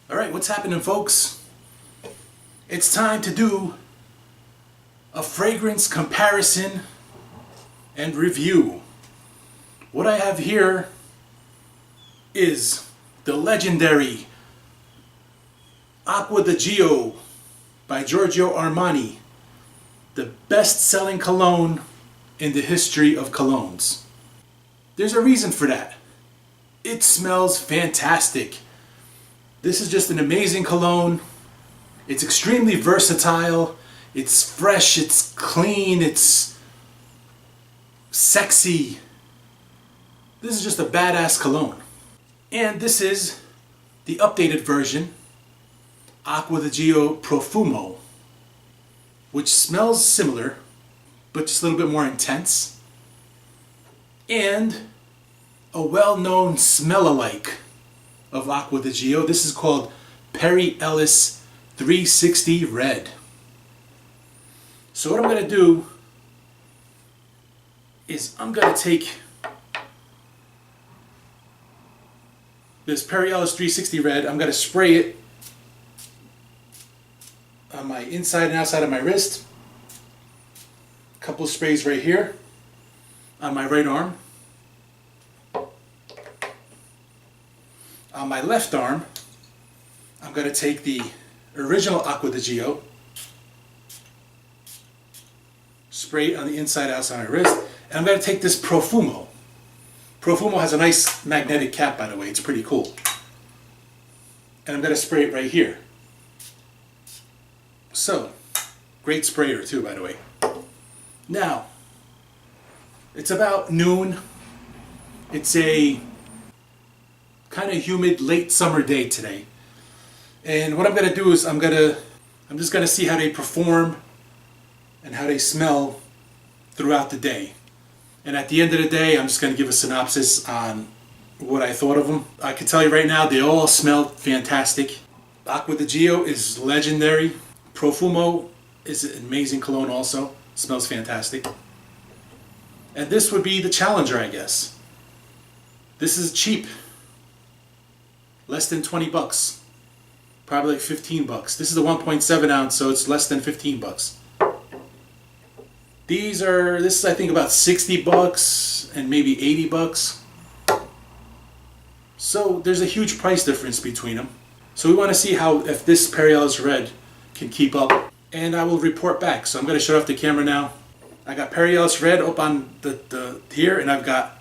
Alright, what's happening, folks? It's time to do a fragrance comparison and review. What I have here is the legendary Acqua Di Gio by Giorgio Armani, the best-selling cologne in the history of colognes. There's a reason for that. It smells fantastic. This is just an amazing cologne. It's extremely versatile. It's fresh, it's clean, it's sexy. This is just a badass cologne. And this is the updated version, Acqua Di Gio Profumo, which smells similar, but just a little bit more intense. And a well-known smell-alike of Acqua Di Gio. This is called Ellis 360 Red. So what I'm going to do is I'm going to take this Ellis 360 Red, I'm going to spray it on my inside and outside of my wrist. A couple of sprays right here on my right arm. On my left arm, I'm going to take the original Acqua Di Gio, spray it on the inside, outside of my wrist, and I'm going to take this Profumo. Profumo has a nice magnetic cap, by the way. It's pretty cool. And I'm going to spray it right here. So, great sprayer too, by the way. Now, it's about noon. It's a kind of humid late summer day today. And what I'm going to do is I'm just going to see how they perform and how they smell throughout the day. And at the end of the day, I'm just going to give a synopsis on what I thought of them. I can tell you right now, they all smell fantastic. Acqua Di Gio is legendary. Profumo is an amazing cologne also. Smells fantastic. And this would be the challenger, I guess. This is cheap. Less than 20 bucks. Probably like 15 bucks. This is a 1.7 ounce, so it's less than 15 bucks. This is I think about 60 bucks and maybe 80 bucks. So there's a huge price difference between them. So we want to see if this Ellis Red can keep up. And I will report back. So I'm going to shut off the camera now. I got Ellis Red up on the here, and I've got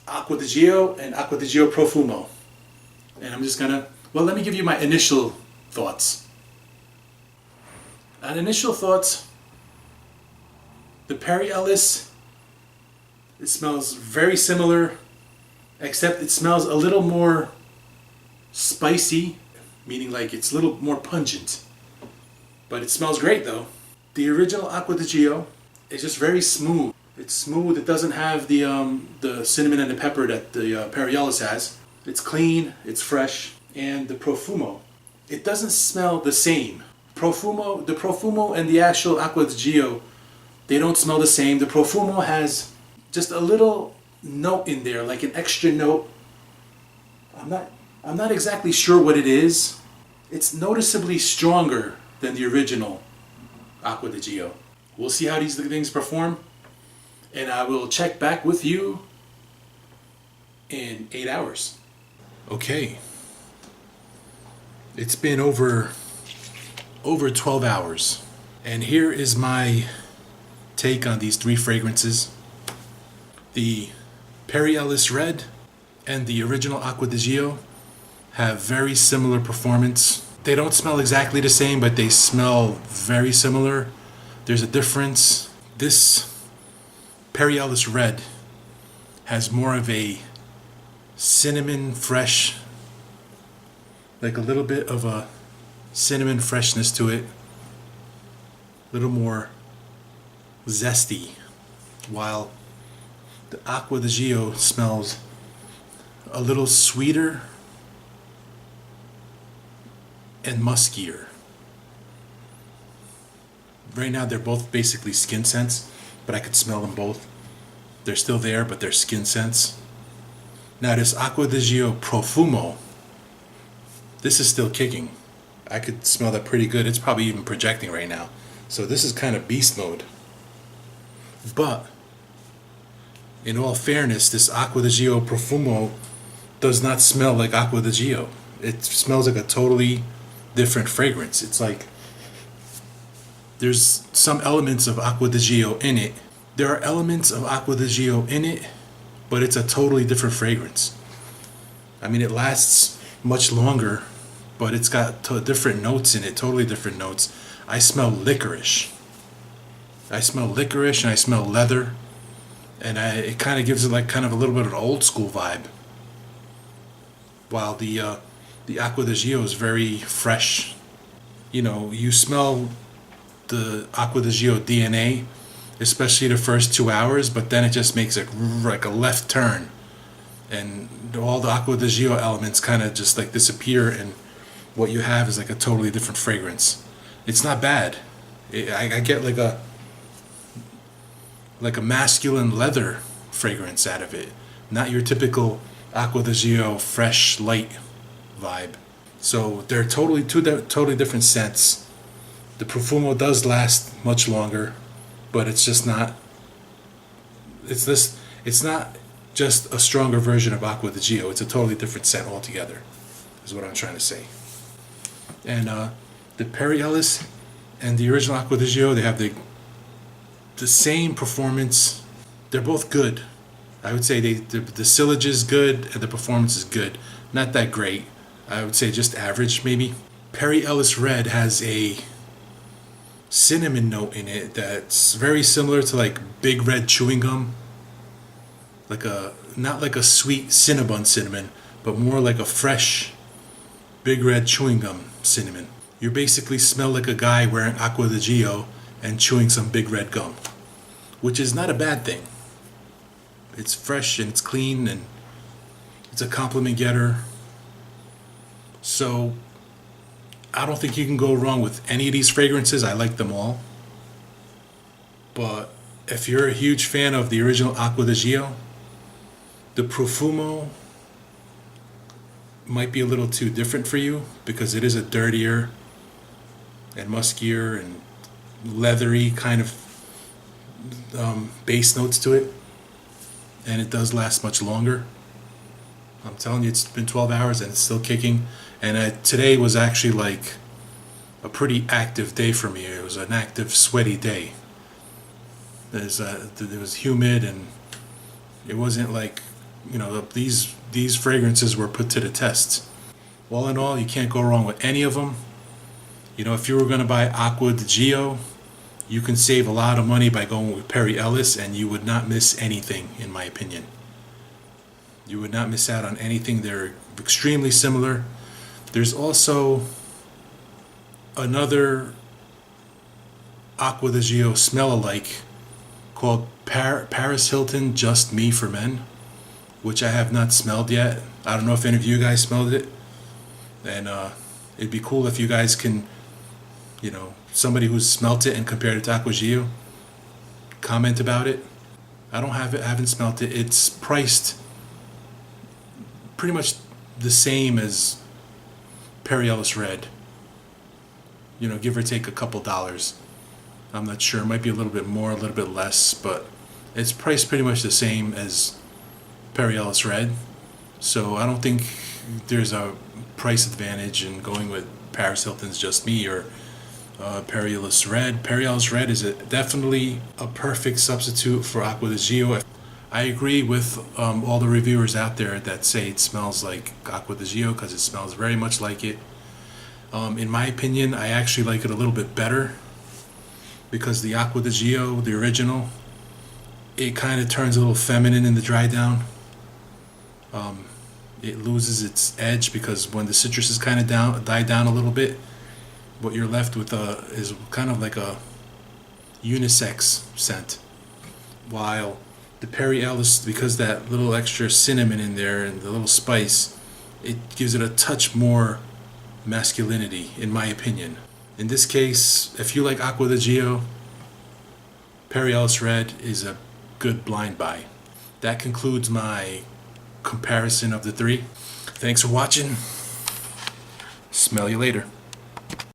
Acqua Di Gio and Acqua Di Gio Profumo. And I'm just gonna, well, let me give you my initial thoughts. On initial thoughts, the Ellis, it smells very similar, except it smells a little more spicy, meaning like it's a little more pungent. But it smells great though. The original Acqua Di Gio is just very smooth. It's smooth, it doesn't have the cinnamon and the pepper that the Ellis has. It's clean, it's fresh, and the Profumo, it doesn't smell the same. The Profumo and the actual Acqua Di Gio, they don't smell the same. The Profumo has just a little note in there, like an extra note. I'm not exactly sure what it is. It's noticeably stronger than the original Acqua Di Gio. We'll see how these things perform, and I will check back with you in 8 hours. Okay, it's been over 12 hours, and here is my take on these three fragrances. The Ellis Red and the original Acqua Di Gio have very similar performance. They don't smell exactly the same, but they smell very similar. There's a difference. This Ellis Red has more of a cinnamon fresh, like a little bit of a cinnamon freshness to it, a little more zesty, while the Acqua Di Gio smells a little sweeter and muskier. Right now they're both basically skin scents, but I could smell them both. They're still there, but they're skin scents. Now this Acqua Di Gio Profumo this is still kicking. I could smell that pretty good. It's probably even projecting right now. So this is kind of beast mode. But in all fairness, this Acqua Di Gio Profumo does not smell like Acqua Di Gio. It smells like a totally different fragrance. It's like there's some elements of Acqua Di Gio in it. There are elements of Acqua Di Gio in it, but it's a totally different fragrance. I mean, it lasts much longer, but it's got different notes in it, totally different notes. I smell licorice. I smell licorice and I smell leather, and it kind of gives it like kind of a little bit of an old school vibe. While the Acqua Di Gio is very fresh. You know, you smell the Acqua Di Gio DNA, especially the first 2 hours, but then it just makes it like a left turn, and all the Acqua Di Gio elements kind of just like disappear, and what you have is like a totally different fragrance. It's not bad. I get like a masculine leather fragrance out of it, not your typical Acqua Di Gio fresh light vibe. So they're totally totally different scents. The Profumo does last much longer, but it's just not. It's not just a stronger version of Acqua Di Gio. It's a totally different scent altogether, is what I'm trying to say. And the Perry Ellis and the original Acqua Di Gio, they have the same performance. They're both good. I would say the sillage is good and the performance is good. Not that great. I would say just average maybe. Perry Ellis Red has a cinnamon note in it that's very similar to like Big Red chewing gum. Not like a sweet Cinnabon cinnamon, but more like a fresh Big Red chewing gum cinnamon. You basically smell like a guy wearing Acqua Di Gio and chewing some Big Red gum, which is not a bad thing. It's fresh and it's clean and it's a compliment getter. So I don't think you can go wrong with any of these fragrances. I like them all. But if you're a huge fan of the original Acqua Di Gio, the Profumo might be a little too different for you because it is a dirtier and muskier and leathery kind of base notes to it, and it does last much longer. I'm telling you, it's been 12 hours and it's still kicking. And today was actually like a pretty active day for me. It was an active, sweaty day. It was humid, and it wasn't like, you know, these fragrances were put to the test. All in all, you can't go wrong with any of them. You know, if you were going to buy Acqua Di Gio, you can save a lot of money by going with Perry Ellis, and you would not miss anything, in my opinion. You would not miss out on anything. They're extremely similar. There's also another Acqua Di Gio smell-alike called Paris Hilton Just Me for Men, which I have not smelled yet. I don't know if any of you guys smelled it. And it'd be cool if you guys can, you know, somebody who's smelt it and compared it to Acqua Di Gio, comment about it. I don't have it, I haven't smelt it. It's priced pretty much the same as Perry Ellis Red. You know, give or take a couple dollars. I'm not sure. It might be a little bit more, a little bit less, but it's priced pretty much the same as Perry Ellis Red. So I don't think there's a price advantage in going with Paris Hilton's Just Me or Perry Ellis Red. Perry Ellis Red is definitely a perfect substitute for Acqua Di Gio. I agree with all the reviewers out there that say it smells like Acqua Di Gio because it smells very much like it. In my opinion, I actually like it a little bit better because the Acqua Di Gio, the original, it kind of turns a little feminine in the dry down. It loses its edge because when the citrus is kind of die down a little bit, what you're left with is kind of like a unisex scent. While the Perry Ellis, because that little extra cinnamon in there and the little spice, it gives it a touch more masculinity, in my opinion. In this case, if you like Acqua Di Gio, Perry Ellis Red is a good blind buy. That concludes my comparison of the three. Thanks for watching. Smell you later.